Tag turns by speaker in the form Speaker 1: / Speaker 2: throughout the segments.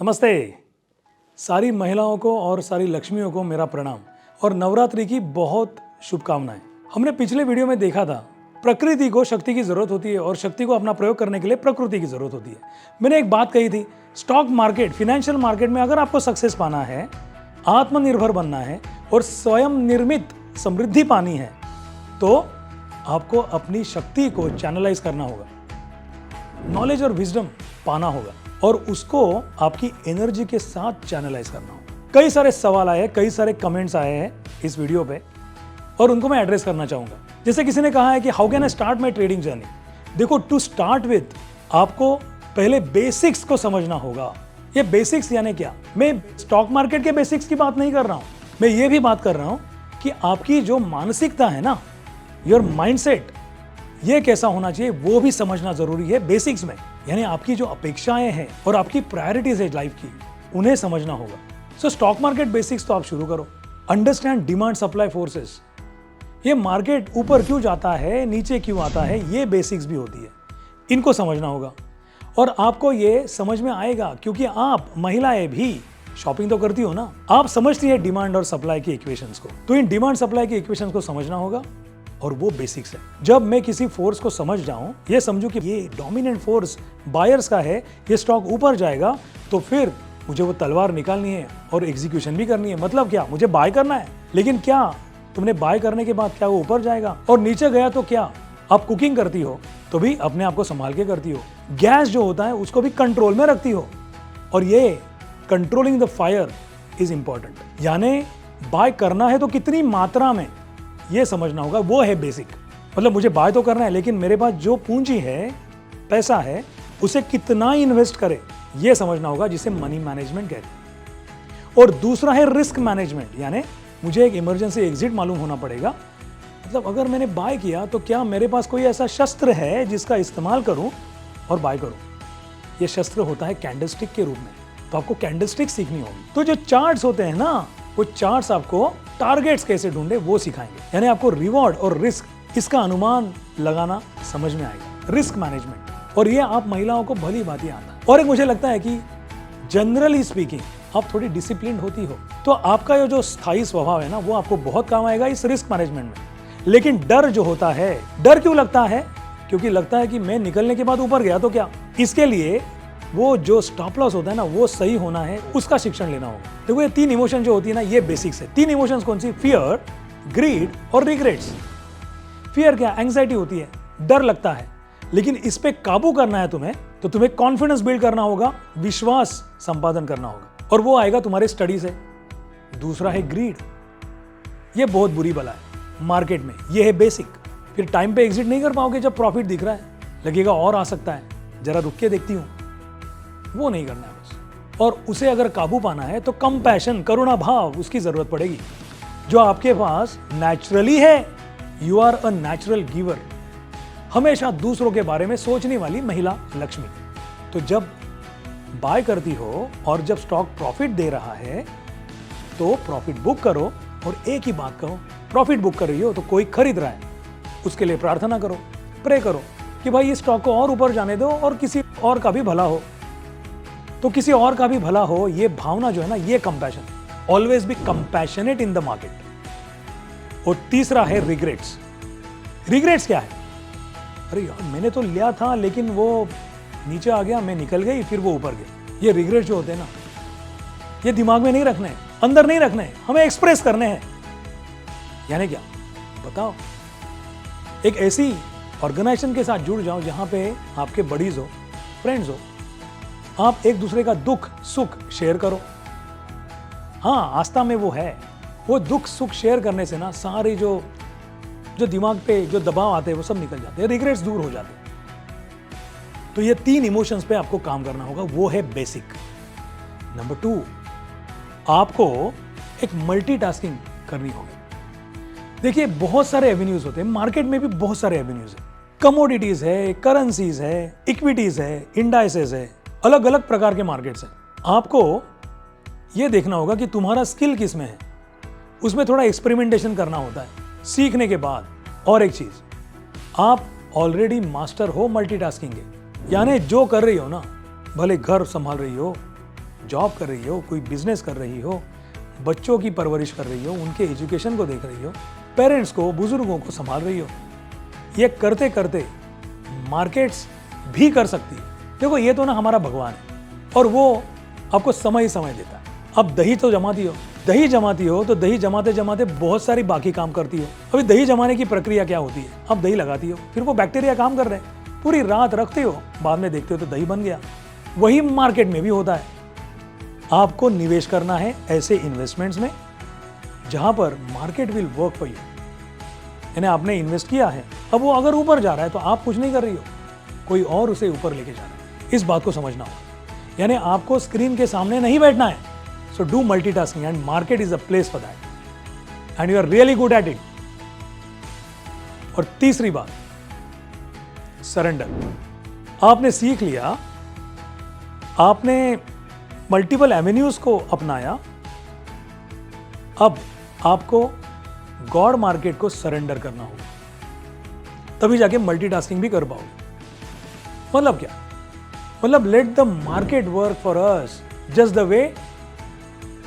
Speaker 1: नमस्ते। सारी महिलाओं को और सारी लक्ष्मियों को मेरा प्रणाम और नवरात्रि की बहुत शुभकामनाएं। हमने पिछले वीडियो में देखा था प्रकृति को शक्ति की जरूरत होती है और शक्ति को अपना प्रयोग करने के लिए प्रकृति की जरूरत होती है। मैंने एक बात कही थी, स्टॉक मार्केट, फाइनेंशियल मार्केट में अगर आपको सक्सेस पाना है, आत्मनिर्भर बनना है और स्वयं निर्मित समृद्धि पानी है तो आपको अपनी शक्ति को चैनलाइज करना होगा, नॉलेज और विजडम पाना होगा और उसको आपकी एनर्जी के साथ चैनलाइज करना होगा। कई सारे सवाल आए, कई सारे कमेंट्स आए हैं इस वीडियो पे और उनको मैं एड्रेस करना चाहूंगा। जैसे किसी ने कहा है कि how can I start my trading journey. देखो, टू स्टार्ट विद आपको पहले बेसिक्स को समझना होगा। ये बेसिक्स यानी क्या? मैं स्टॉक मार्केट के बेसिक्स की बात नहीं कर रहा हूं, मैं ये भी बात कर रहा हूं कि आपकी जो मानसिकता है ना, योर माइंडसेट, ये कैसा होना चाहिए वो भी समझना जरूरी है बेसिक्स में। यानी आपकी जो अपेक्षाएं हैं और आपकी प्रायोरिटीज है लाइफ की, उन्हें समझना होगा। सो स्टॉक मार्केट बेसिक्स तो आप शुरू करो। Understand demand supply forces. ये मार्केट ऊपर क्यों जाता है, नीचे क्यों आता है, ये बेसिक्स भी होती है, इनको समझना होगा। और आपको ये समझ में आएगा क्योंकि आप महिलाएं भी शॉपिंग तो करती हो ना, आप समझती है डिमांड और सप्लाई की इक्वेशंस को। तो इन डिमांड सप्लाई की इक्वेशंस को समझना होगा और वो बेसिक्स है। जब मैं किसी फोर्स को समझ जाऊं, ये समझूं कि ये डोमिनेंट फोर्स बायर्स का है, ये स्टॉक ऊपर जाएगा, तो फिर मुझे वो तलवार निकालनी है और एग्जीक्यूशन भी करनी है। मतलब क्या? मुझे बाय करना है, लेकिन क्या तुमने बाय करने के बाद क्या वो ऊपर जाएगा? और नीचे गया तो क्या? आप कुकिंग करती हो तो भी अपने आप को संभाल के करती हो, गैस जो होता है उसको भी कंट्रोल में रखती हो। और ये controlling the fire is important. यानी बाय करना है तो कितनी मात्रा में, ये समझना होगा। वो है बेसिक। मतलब मुझे बाय तो करना है, लेकिन मेरे पास जो पूंजी है, पैसा है, उसे कितना इन्वेस्ट करें, ये समझना होगा, जिसे मनी मैनेजमेंट कहते हैं। और दूसरा है रिस्क मैनेजमेंट। यानी मुझे एक इमरजेंसी एग्जिट मालूम होना पड़ेगा। मतलब अगर मैंने बाय किया तो क्या मेरे पास कोई ऐसा शस्त्र है जिसका इस्तेमाल करूं और बाय करूं। ये शस्त्र होता है कैंडलस्टिक के रूप में। तो आपको कैंडलस्टिक सीखनी होगी। तो जो चार्ट्स होते हैं ना, वो चार्ट्स आपको टारगेट्स कैसे ढूंढे वो सिखाएंगे। यानी आपको रिवॉर्ड और रिस्क, इसका अनुमान लगाना समझ में आएगा, रिस्क मैनेजमेंट। और ये आप महिलाओं को भली भांति आता है। और एक मुझे लगता है कि जनरली स्पीकिंग आप थोड़ी डिसिप्लिन होती हो, तो आपका ये जो स्थायी स्वभाव है ना, वो आपको बहुत काम आएगा इस रिस्क मैनेजमेंट में। लेकिन डर जो होता है, डर क्यों लगता है? क्योंकि लगता है कि मैं निकलने के बाद ऊपर गया तो क्या। इसके लिए वो जो स्टॉप लॉस होता है ना, वो सही होना है, उसका शिक्षण लेना होगा। देखो, ये तीन इमोशन जो होती है ना, ये बेसिक्स है। तीन इमोशंस कौन सी? फियर, ग्रीड और रिग्रेट्स। फियर क्या? एंग्जाइटी होती है, डर लगता है। लेकिन इस पे काबू करना है तुम्हें, तो तुम्हें कॉन्फिडेंस बिल्ड करना होगा, विश्वास संपादन करना होगा, और वो आएगा तुम्हारे स्टडी से। दूसरा है ग्रीड। ये बहुत बुरी बला है मार्केट में, ये है बेसिक। फिर टाइम पे एग्जिट नहीं कर पाओगे जब प्रॉफिट दिख रहा है, लगेगा और आ सकता है, जरा रुक के देखती हूं, वो नहीं करना है बस। और उसे अगर काबू पाना है तो कंपैशन, करुणा भाव, उसकी जरूरत पड़ेगी, जो आपके पास नेचुरली है। You are a natural giver. हमेशा दूसरों के बारे में सोचने वाली महिला लक्ष्मी। तो जब बाय करती हो और जब स्टॉक प्रॉफिट दे रहा है तो प्रॉफिट बुक करो और एक ही बात कहो, प्रॉफिट बुक कर रही हो तो कोई खरीद रहा है, उसके लिए प्रार्थना करो, प्रे करो कि भाई इस स्टॉक को और ऊपर जाने दो और किसी और का भी भला हो। तो किसी और का भी भला हो, ये भावना जो है ना, ये compassion. Always be compassionate in the market. और तीसरा है रिग्रेट्स। रिग्रेट्स क्या है? अरे यार, मैंने तो लिया था लेकिन वो नीचे आ गया, मैं निकल गई, फिर वो ऊपर गया। ये रिग्रेट्स जो होते हैं ना, ये दिमाग में नहीं रखने, अंदर नहीं रखने, हमें एक्सप्रेस करने हैं। यानी क्या? बताओ। एक ऐसी ऑर्गेनाइजेशन के साथ जुड़ जाओ जहां पे आपके बडीज हो, फ्रेंड्स हो, आप एक दूसरे का दुख सुख शेयर करो। हाँ, आस्था में वो है। वो दुख सुख शेयर करने से ना सारे जो दिमाग पे जो दबाव आते हैं वो सब निकल जाते हैं, रिग्रेट्स दूर हो जाते हैं। तो ये तीन इमोशंस पे आपको काम करना होगा, वो है बेसिक। नंबर 2, आपको एक मल्टीटास्किंग करनी होगी। देखिए, बहुत सारे एवेन्यूज होते हैं मार्केट में, भी बहुत सारे एवेन्यूज है। कमोडिटीज है, करेंसीज है, इक्विटीज है, इंडाइसेस है, अलग अलग प्रकार के मार्केट्स हैं। आपको यह देखना होगा कि तुम्हारा स्किल किस में है, उसमें थोड़ा एक्सपेरिमेंटेशन करना होता है सीखने के बाद। और एक चीज, आप ऑलरेडी मास्टर हो मल्टीटास्किंग के, यानी जो कर रही हो ना, भले घर संभाल रही हो, जॉब कर रही हो, कोई बिजनेस कर रही हो, बच्चों की परवरिश कर रही हो, उनके एजुकेशन को देख रही हो, पेरेंट्स को, बुजुर्गों को संभाल रही हो, ये करते करते मार्केट्स भी कर सकती है। देखो ये तो ना हमारा भगवान है और वो आपको समय ही समय देता है। अब दही तो जमाती हो, दही जमाती हो तो दही जमाते जमाते बहुत सारी बाकी काम करती हो। अभी दही जमाने की प्रक्रिया क्या होती है, अब दही लगाती हो, फिर वो बैक्टीरिया काम कर रहे हैं, पूरी रात रखते हो, बाद में देखते हो तो दही बन गया। वही मार्केट में भी होता है। आपको निवेश करना है ऐसे इन्वेस्टमेंट्स में जहां पर market will work for you. यानी आपने इन्वेस्ट किया है, अब वो अगर ऊपर जा रहा है तो आप कुछ नहीं कर रही हो, कोई और उसे ऊपर लेके जा रहा है। इस बात को समझना होगा। यानी आपको स्क्रीन के सामने नहीं बैठना है। So do multitasking and market is a place for that and you are really good at it. और तीसरी बात, सरेंडर। आपने सीख लिया, आपने मल्टीपल एवेन्यूज को अपनाया, अब आपको गॉड मार्केट को सरेंडर करना होगा, तभी जाके मल्टीटास्किंग भी कर पाओगे। मतलब क्या? मतलब let the market work for us just the way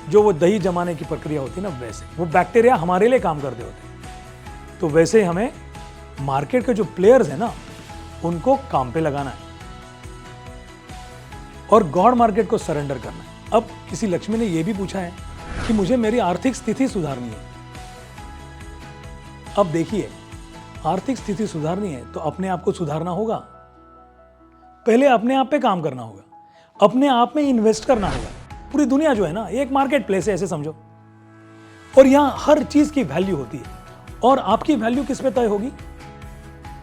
Speaker 1: जो वो दही जमाने की प्रक्रिया होती है ना, वैसे वो बैक्टीरिया हमारे लिए काम करते होते। तो वैसे ही हमें मार्केट के जो प्लेयर्स हैं ना, उनको काम पे लगाना है और गॉड मार्केट को सरेंडर करना है। अब किसी लक्ष्मी ने यह भी पूछा है कि मुझे मेरी आर्थिक स्थिति सुधारनी है। अब देखिए, आर्थिक स्थिति सुधारनी है तो अपने आप को सुधारना होगा। पहले अपने आप पे काम करना होगा, अपने आप में इन्वेस्ट करना होगा। पूरी दुनिया जो है ना, एक मार्केट प्लेस है, ऐसे समझो, और यहां हर चीज की वैल्यू होती है। और आपकी वैल्यू किस पे तय होगी?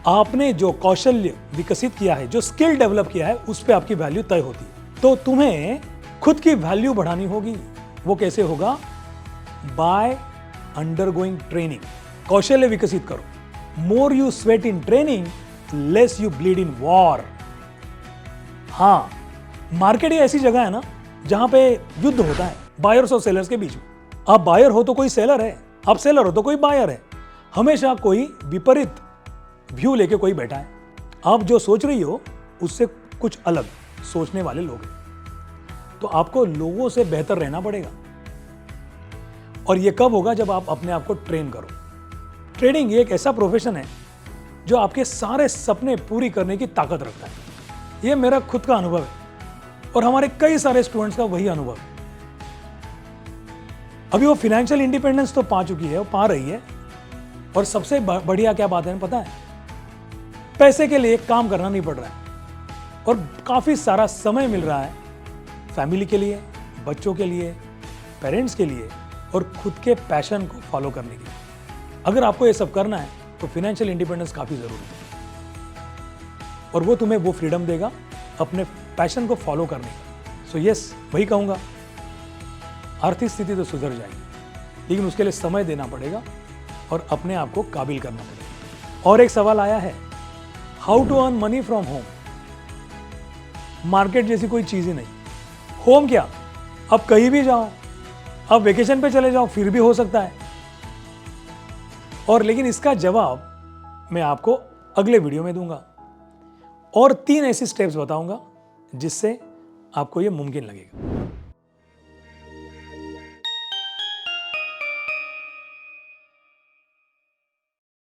Speaker 1: आपने जो कौशल्य विकसित किया है, जो स्किल डेवलप किया है, उस पे आपकी वैल्यू तय होती है। तो तुम्हें खुद की वैल्यू बढ़ानी होगी। वो कैसे होगा? By undergoing training. कौशल्य विकसित करो। More you sweat in training, less you bleed in war. हाँ, मार्केट ही ऐसी जगह है ना जहां पे युद्ध होता है बायर्स और सेलर्स के बीच में। आप बायर हो तो कोई सेलर है, आप सेलर हो तो कोई बायर है। हमेशा कोई विपरीत व्यू लेके कोई बैठा है। आप जो सोच रही हो उससे कुछ अलग सोचने वाले लोग हैं। तो आपको लोगों से बेहतर रहना पड़ेगा। और यह कब होगा? जब आप अपने आप को ट्रेन करो। ट्रेडिंग एक ऐसा प्रोफेशन है जो आपके सारे सपने पूरी करने की ताकत रखता है। यह मेरा खुद का अनुभव है और हमारे कई सारे स्टूडेंट्स का वही अनुभव है। अभी वो फाइनेंशियल इंडिपेंडेंस तो पा चुकी है, वो पा रही है। और सबसे बढ़िया क्या बात है पता है? पैसे के लिए काम करना नहीं पड़ रहा है और काफी सारा समय मिल रहा है फैमिली के लिए, बच्चों के लिए, पेरेंट्स के लिए और खुद के पैशन को फॉलो करने के लिए। अगर आपको ये सब करना है तो फाइनेंशियल इंडिपेंडेंस काफी जरूरी है और वो तुम्हें वो फ्रीडम देगा अपने पैशन को फॉलो करने का। सो यस, वही कहूंगा, आर्थिक स्थिति तो सुधर जाएगी, लेकिन उसके लिए समय देना पड़ेगा और अपने आप को काबिल करना पड़ेगा। और एक सवाल आया है, how to earn money from home. Market जैसी कोई चीज ही नहीं। होम क्या, अब कहीं भी जाओ, अब वेकेशन पे चले जाओ, फिर भी हो सकता है। और लेकिन इसका जवाब मैं आपको अगले वीडियो में दूंगा और 3 ऐसी स्टेप्स बताऊंगा जिससे आपको यह मुमकिन लगेगा।